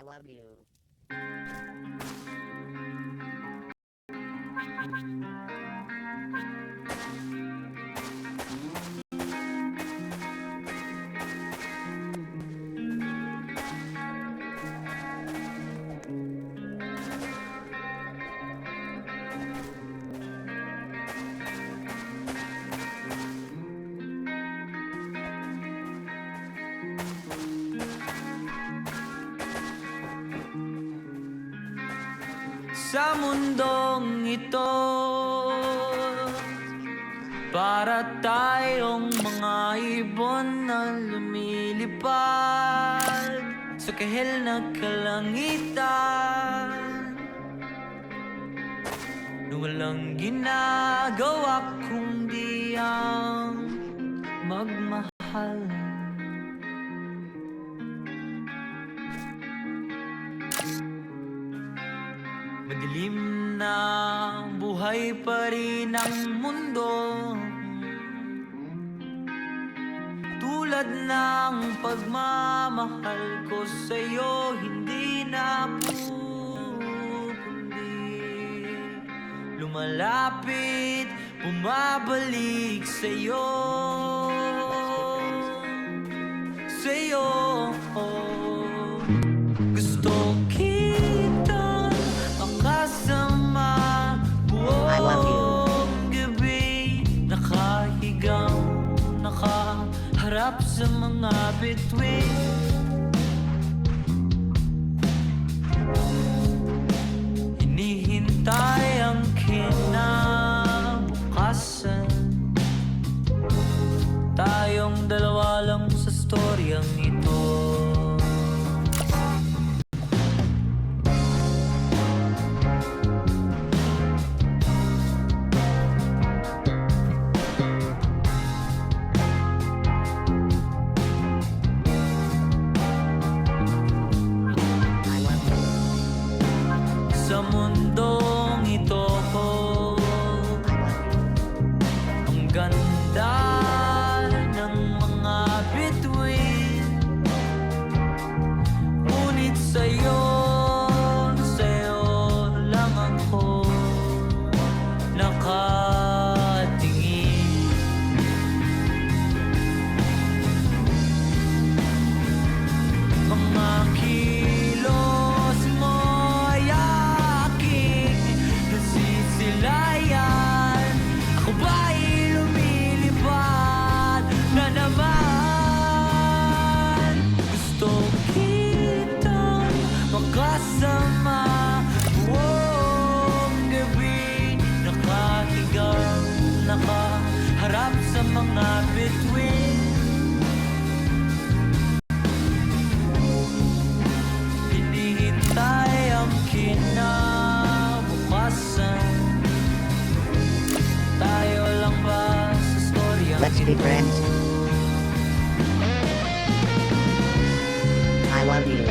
love you. Sa mundong ito, para tayong mga ibon na lumilipad sa kahil na kalangitan, na walang ginagawa kundi ang magmahal. Madilim na buhay pa rin ang mundo, tulad ng pagmamahal ko sa'yo hindi na pupundi. Lumalapit, bumabalik sa'yo, sa'yo. Gusto kita makasama I love you. buong gabi, nakahigang, nakaharap sa mga bituin. Hinihintay ang kinabukasan, tayong dalawa lang sa storyang ito. Sa mundong ito, ang ganda ng mga bituin, ngunit sa'yo, sa'yo lang ako nakatingin. Mga kilos mo ay aking nasisilayan, ako ba'y lumilipad na naman? Gusto kitang makasama buong gabi, nakahigang, nakaharap sa mga bituin. Hinihintay ang kinabukasan, tayo lang ba sa storyang Let's be ito? friends. I love you.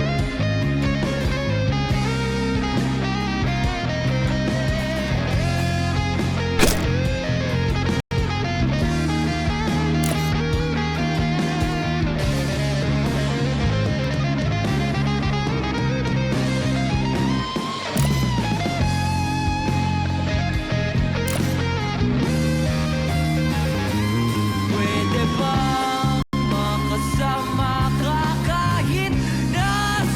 Pwede bang makasama ka kahit na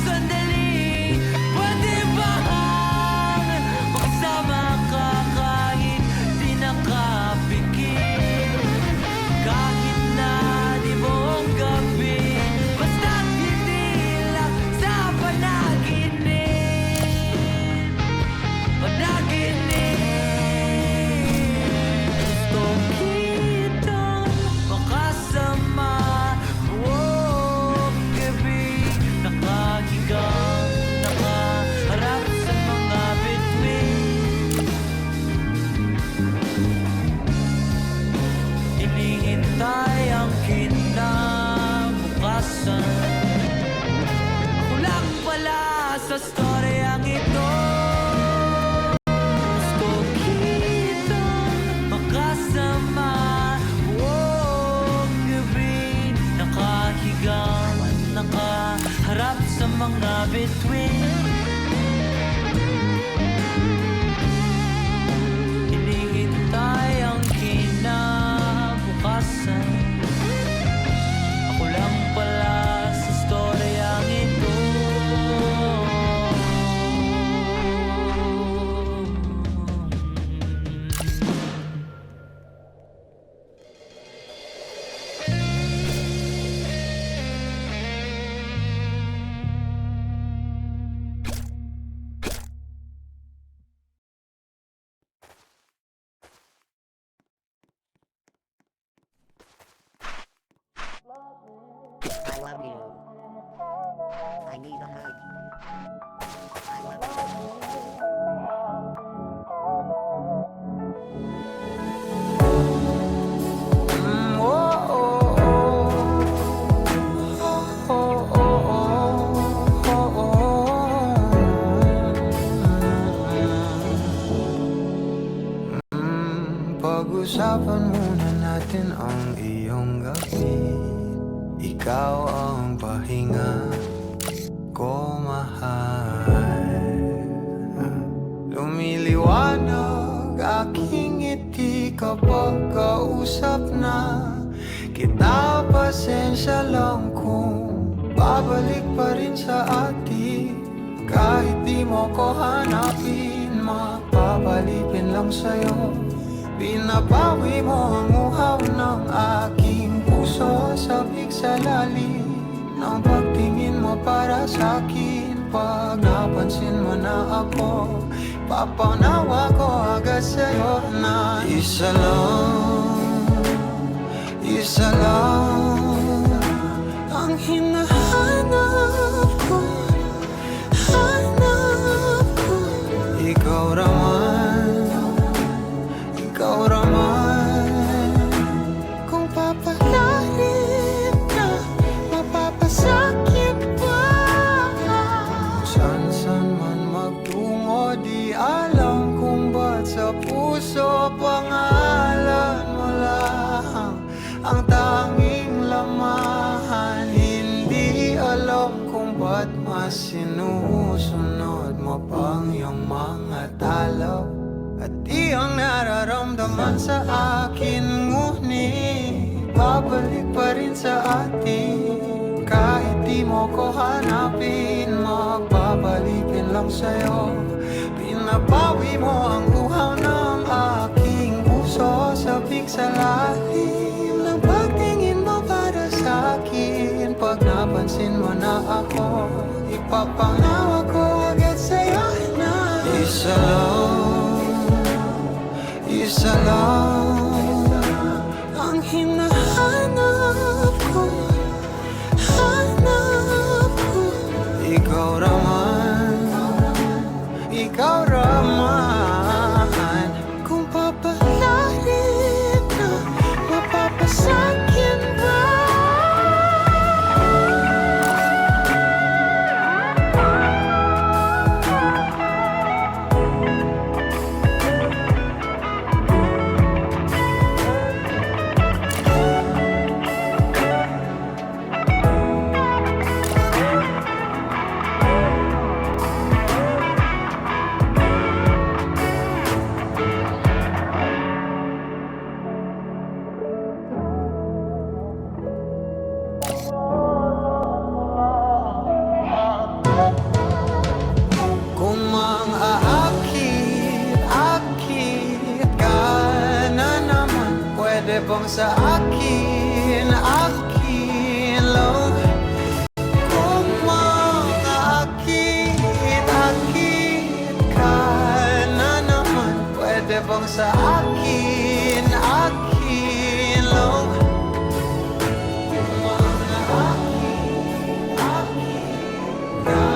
sandali? Pwede bang makasama ka kahit di nakapikit? Kahit na di buong gabi, basta't hindi lang sa panaginip. Gusto kitang makasama buong gabi, nakahigang, nakaharap sa mga bituin. Hinihintay ang kinabukasan, ako lang pala sa storyang ito. Gusto kitang makasama buong gabi, nakahigang, nakaharap sa mga bituin. Hinihintay ang kinabukasan. Ako lang pala sa storyang ito. I love you. I need a hug. I love you. Pag-usapan muna natin ang iyong gabi. Ikaw ang pahinga ko, mahal. Lumiliwanag aking ngiti kapag kausap na kita. Pasensya lang kung babalik pa rin sa atin. Kahit di mo ko hanapin, mapapalipin lang sa'yo. Binabawi mo ang uhaw ng aking puso. Sabik sa lalim ng pagtingin mo para sa'kin. Pag napansin mo na ako, papanawa ko agad sa'yo na isa lang ang hinahanap ko. Hanap ko, ikaw raman. Kung papalalim na, mapapasakit pa. San man magtungo, di alam kung ba't sa puso pangalan mo lang ang tanging lamahan. Hindi alam kung ba't mas sinusunod mo pang iyong mga talo. At di ang nararamdaman sa akin, ngunit babalik pa rin sa atin. Kahit di mo ko hanapin, magbabalikin lang sa'yo. Pinabawi mo ang uhaw ng aking puso. Sabik sa lalim ng pagtingin mo para sa'kin. Pag napansin mo na ako, ipapanawa ko agad sa'yo na isa lang ang hinahanap ko. Hanap ko, ikaw raman. Kung papalalim na, mapapasakit ba? Pwede bang sa akin lang? Kung makaakit ka na naman, pwede bang sa akin lang? Kung makaakit ka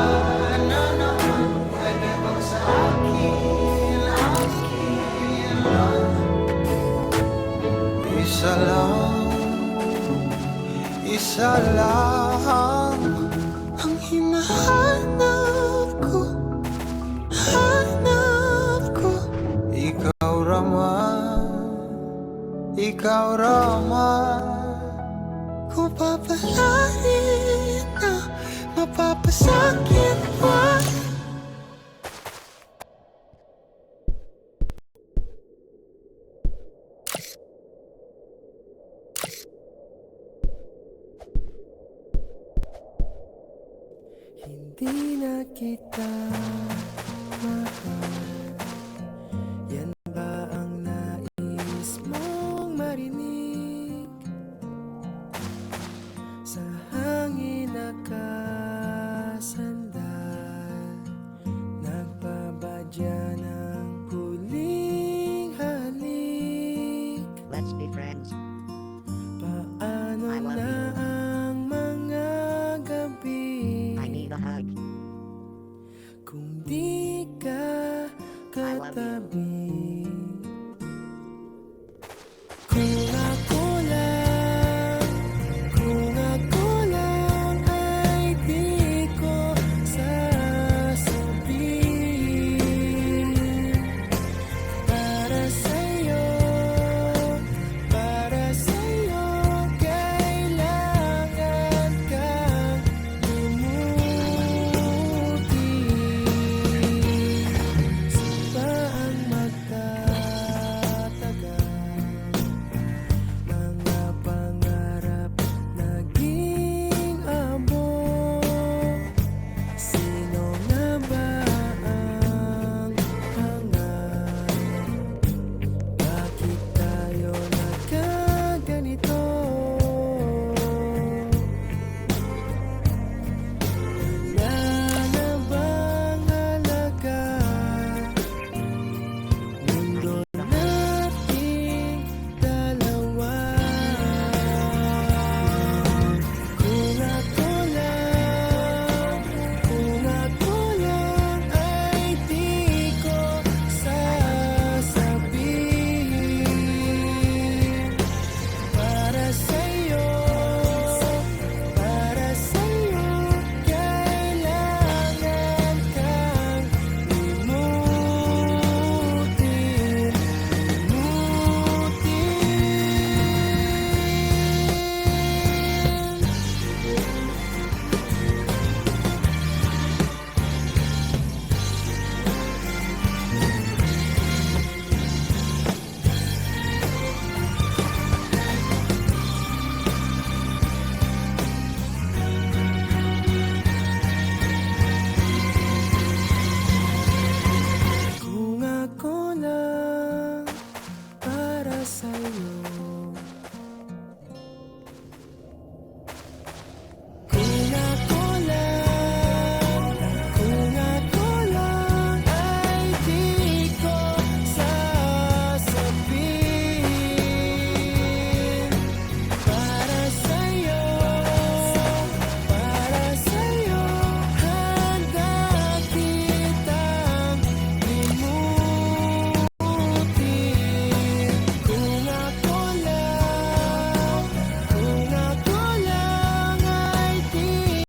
na naman, pwede bang sa akin lang? Isa lang ang hinahanap ko. Hanap ko, ikaw raman. Kung papalarin na, mapapasakit Hindi na kita mahal. Yan ba ang nais mong marinig? Sa hangin